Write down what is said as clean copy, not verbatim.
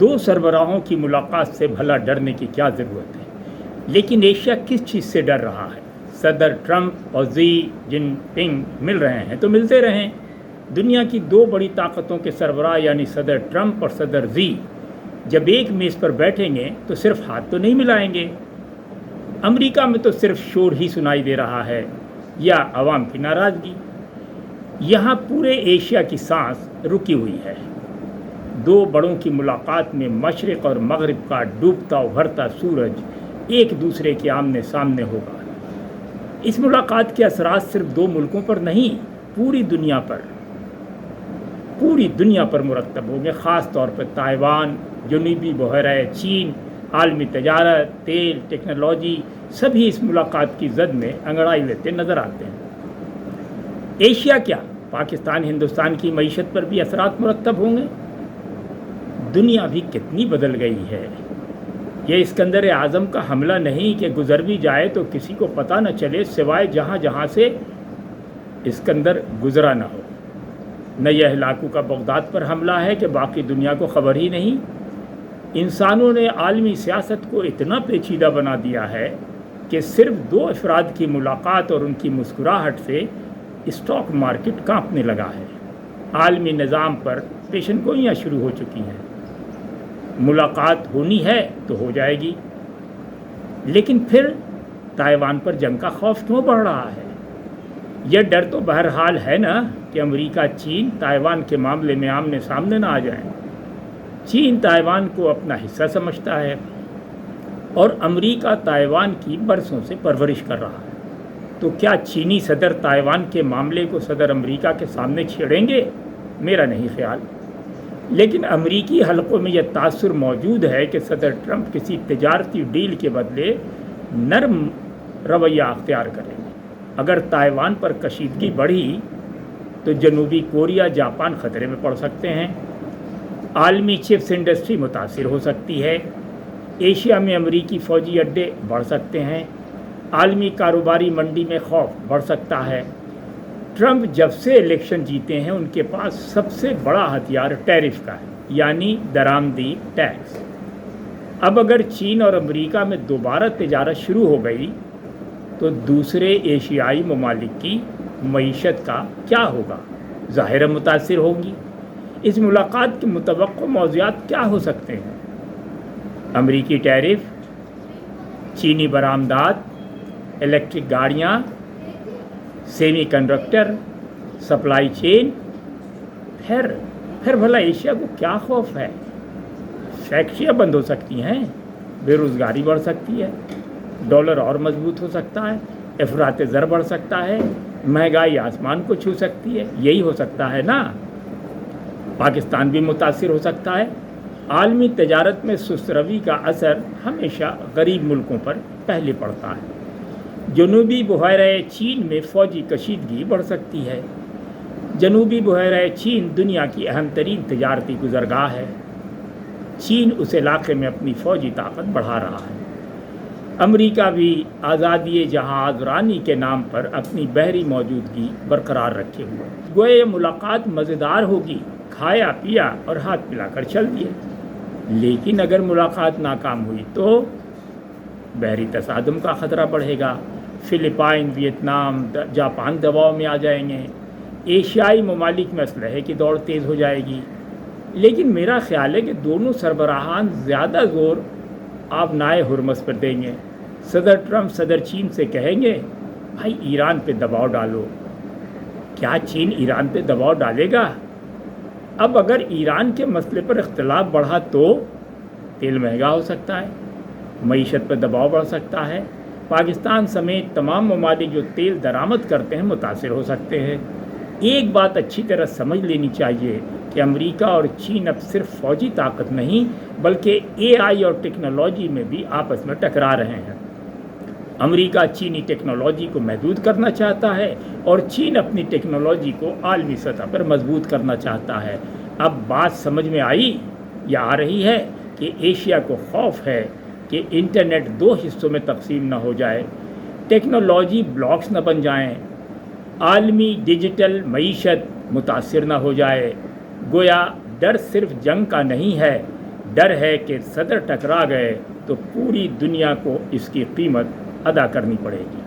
दो सरबराहों की मुलाकात से भला डरने की क्या ज़रूरत है। लेकिन एशिया किस चीज़ से डर रहा है? सदर ट्रंप और जी जिनपिंग मिल रहे हैं तो मिलते रहें। दुनिया की दो बड़ी ताकतों के सरबराह यानी सदर ट्रंप और सदर जी जब एक मेज़ पर बैठेंगे तो सिर्फ हाथ तो नहीं मिलाएंगे। अमेरिका में तो सिर्फ शोर ही सुनाई दे रहा है या आवाम की नाराज़गी। यहाँ पूरे एशिया की सांस रुकी हुई है। दो बड़ों की मुलाकात में मशरिक़ और मगरिब का डूबता उभरता सूरज एक दूसरे के आमने सामने होगा। इस मुलाकात के असरात सिर्फ दो मुल्कों पर नहीं, पूरी दुनिया पर मुरतब होंगे। ख़ास तौर पर ताइवान, जनूबी बहरा चीन, आलमी तजारत, तेल, टेक्नोलॉजी सभी इस मुलाकात की जद में अंगड़ाई लेते नज़र आते हैं। एशिया क्या, पाकिस्तान हिंदुस्तान की मईशत पर भी असरात मुरतब होंगे। दुनिया भी कितनी बदल गई है। ये इस्कंदर आज़म का हमला नहीं कि गुजर भी जाए तो किसी को पता न चले सिवाय जहाँ जहाँ से इस्कंदर गुजरा ना हो। न यह इलाक़ू का बगदाद पर हमला है कि बाकी दुनिया को ख़बर ही नहीं। इंसानों ने आलमी सियासत को इतना पेचीदा बना दिया है कि सिर्फ दो अफराद की मुलाकात और उनकी मुस्कुराहट से स्टॉक मार्केट कांपने लगा है। आलमी निज़ाम पर पेशनगोइयाँ शुरू हो चुकी हैं। मुलाकात होनी है तो हो जाएगी, लेकिन फिर ताइवान पर जंग का खौफ क्यों बढ़ रहा है? यह डर तो बहरहाल है ना कि अमेरिका चीन ताइवान के मामले में आमने सामने ना आ जाए। चीन ताइवान को अपना हिस्सा समझता है और अमेरिका ताइवान की बरसों से परवरिश कर रहा है। तो क्या चीनी सदर ताइवान के मामले को सदर अमेरिका के सामने छेड़ेंगे? मेरा नहीं ख्याल। लेकिन अमेरिकी हलकों में यह तासुर मौजूद है कि सदर ट्रंप किसी तिजारती डील के बदले नरम रवैया अख्तियार करेंगे। अगर ताइवान पर कशीदगी बढ़ी तो जनूबी कोरिया, जापान ख़तरे में पड़ सकते हैं। आलमी चिप्स इंडस्ट्री मुतासिर हो सकती है। एशिया में अमेरिकी फ़ौजी अड्डे बढ़ सकते हैं। आलमी कारोबारी मंडी में खौफ बढ़ सकता है। ट्रंप जब से इलेक्शन जीते हैं उनके पास सबसे बड़ा हथियार टैरिफ का है, यानी दरामदी टैक्स। अब अगर चीन और अमेरिका में दोबारा तिजारत शुरू हो गई तो दूसरे एशियाई ममालिक की मईशत का क्या होगा? ज़ाहिर मुतासिर होगी। इस मुलाकात के मुतवक्को मौज़ूआत क्या हो सकते हैं? अमेरिकी टैरिफ, चीनी बरामदात, इलेक्ट्रिक गाड़ियाँ, सेमी कंडक्टर, सप्लाई चेन। फिर भला एशिया को क्या खौफ है? फैक्ट्रियाँ बंद हो सकती हैं, बेरोज़गारी बढ़ सकती है, डॉलर और मजबूत हो सकता है, अफरात ज़र बढ़ सकता है, महंगाई आसमान को छू सकती है। यही हो सकता है ना। पाकिस्तान भी मुतासिर हो सकता है। आलमी तजारत में सुस्त रवी का असर हमेशा गरीब मुल्कों पर पहले पड़ता है। जनूबी बहरा चीन में फ़ौजी कशीदगी बढ़ सकती है। जनूबी बहरा चीन दुनिया की अहम तरीन तजारती गुज़रगाह है। चीन उस इलाक़े में अपनी फ़ौजी ताकत बढ़ा रहा है। अमेरिका भी आज़ादी जहाज़ रानी के नाम पर अपनी बहरी मौजूदगी बरकरार रखे हुए। गोया ये मुलाकात मज़ेदार होगी, खाया पिया और हाथ पिलाकर चल दिए। लेकिन अगर मुलाकात नाकाम हुई तो बहरी तसादुम का ख़तरा बढ़ेगा। फ़िलिपाइन, वियतनाम, जापान दबाव में आ जाएंगे। एशियाई ममालिक में असलहे की दौड़ तेज़ हो जाएगी। लेकिन मेरा ख़्याल है कि दोनों सरबराहान ज़्यादा ज़ोर आबनाए हुर्मस पर देंगे। सदर ट्रंप सदर चीन से कहेंगे, भाई ईरान पे दबाव डालो। क्या चीन ईरान पे दबाव डालेगा? अब अगर ईरान के मसले पर इख्तलाफ बढ़ा तो तेल महंगा हो सकता है, मईशत पर दबाव बढ़ सकता है। पाकिस्तान समेत तमाम ममालिक जो तेल दरामद करते हैं मुतासिर हो सकते हैं। एक बात अच्छी तरह समझ लेनी चाहिए कि अमेरिका और चीन अब सिर्फ फ़ौजी ताकत नहीं बल्कि AI और टेक्नोलॉजी में भी आपस में टकरा रहे हैं। अमेरिका चीनी टेक्नोलॉजी को महदूद करना चाहता है और चीन अपनी टेक्नोलॉजी को आलमी सतह पर मजबूत करना चाहता है। अब बात समझ में आई या आ रही है कि एशिया को खौफ है कि इंटरनेट दो हिस्सों में तकसीम न हो जाए, टेक्नोलॉजी ब्लॉक्स न बन जाएं, आलमी डिजिटल मईशत मुतासिर न हो जाए। गोया डर सिर्फ जंग का नहीं है ڈر ہے کہ صدر ٹکرا گئے تو پوری دنیا کو اس کی قیمت ادا کرنی پڑے گی۔